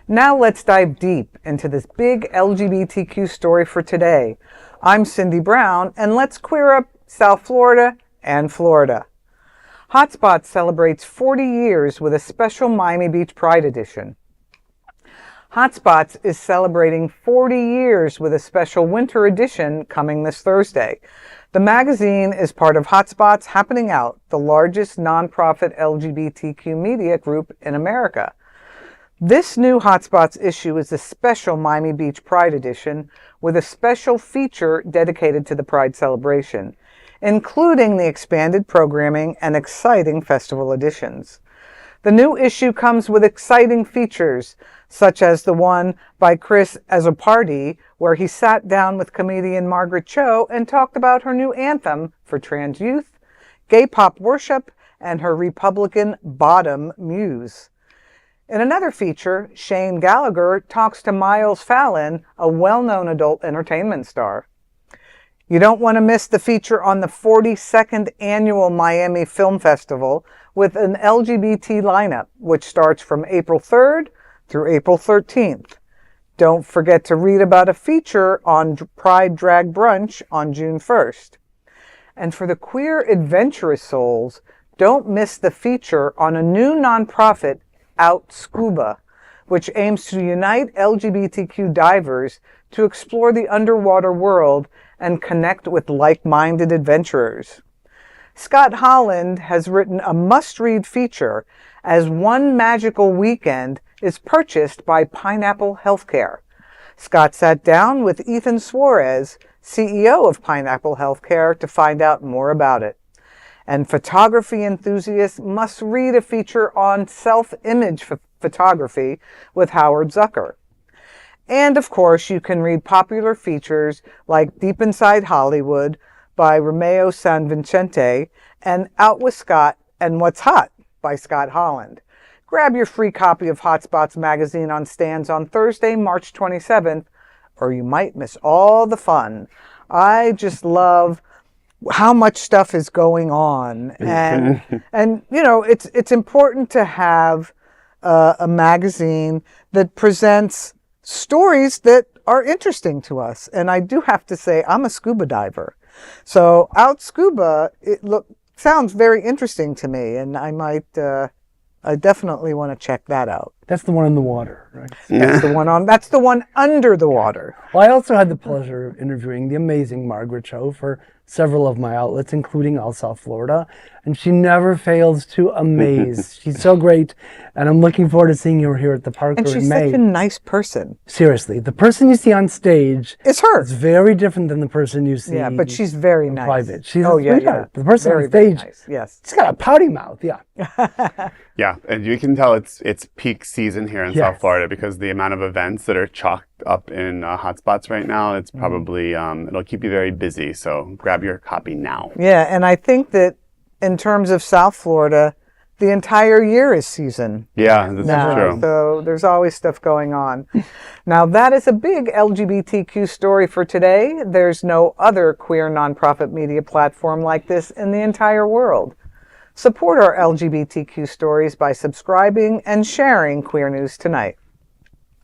Now let's dive deep into this big LGBTQ story for today. I'm Cindy Brown, and let's queer up South Florida and Florida. HOTspots celebrates 40 years with a special Miami Beach Pride edition. HOTspots is celebrating 40 years with a special winter edition coming this Thursday. The magazine is part of HOTspots Happening Out, the largest nonprofit LGBTQ media group in America. This new HOTspots issue is a special Miami Beach Pride edition with a special feature dedicated to the Pride celebration, including the expanded programming and exciting festival editions. The new issue comes with exciting features, such as the one by Chris Azzopardi, where he sat down with comedian Margaret Cho and talked about her new anthem for trans youth, gay pop worship, and her Republican bottom muse. In another feature, Gallagher talks to Miles Fallon, a well-known adult entertainment star. You don't want to miss the feature on the 42nd Annual Miami Film Festival with an LGBT lineup, which starts from April 3rd through April 13th. Don't forget to read about a feature on Pride Drag Brunch on June 1st. And for the queer adventurous souls, don't miss the feature on a new nonprofit, Out Scuba, which aims to unite LGBTQ divers to explore the underwater world and connect with like-minded adventurers. Scott Holland has written a must-read feature as One Magical Weekend is purchased by Pineapple Healthcare. Scott sat down with Ethan Suarez, CEO of Pineapple Healthcare, to find out more about it. And photography enthusiasts must read a feature on self-image photography with Howard Zucker. And of course, you can read popular features like Deep Inside Hollywood by Romeo Sanvicente and Out with Scott and What's Hot by Scott Holland. Grab your free copy of HOTspots magazine on stands on Thursday, March 27th, or you might miss all the fun. I just love how much stuff is going on, and you know, it's important to have a magazine that presents stories that are interesting to us. And I do have to say, I'm a scuba diver, so Out Scuba sounds very interesting to me, and I definitely want to check that out. That's the one in the water, right? That's the one under the water. Well, I also had the pleasure of interviewing the amazing Margaret Cho for several of my outlets, including All South Florida, and she never fails to amaze. She's so great, and I'm looking forward to seeing her here at the Parker in May. And she's such a nice person. Seriously, the person you see on stage is her. It's very different than the person you see. Yeah, but she's very nice. Private. She's a sweetheart. The person on stage, nice. Yes, she's got a pouty mouth. Yeah. Yeah, and you can tell it's peak season here in South Florida because the amount of events that are chalked up in HOTspots right now, it's probably, it'll keep you very busy. So grab your copy now. Yeah, and I think that in terms of South Florida, the entire year is season. Yeah, that's true. So there's always stuff going on. Now that is a big LGBTQ story for today. There's no other queer nonprofit media platform like this in the entire world. Support our LGBTQ stories by subscribing and sharing Queer News Tonight.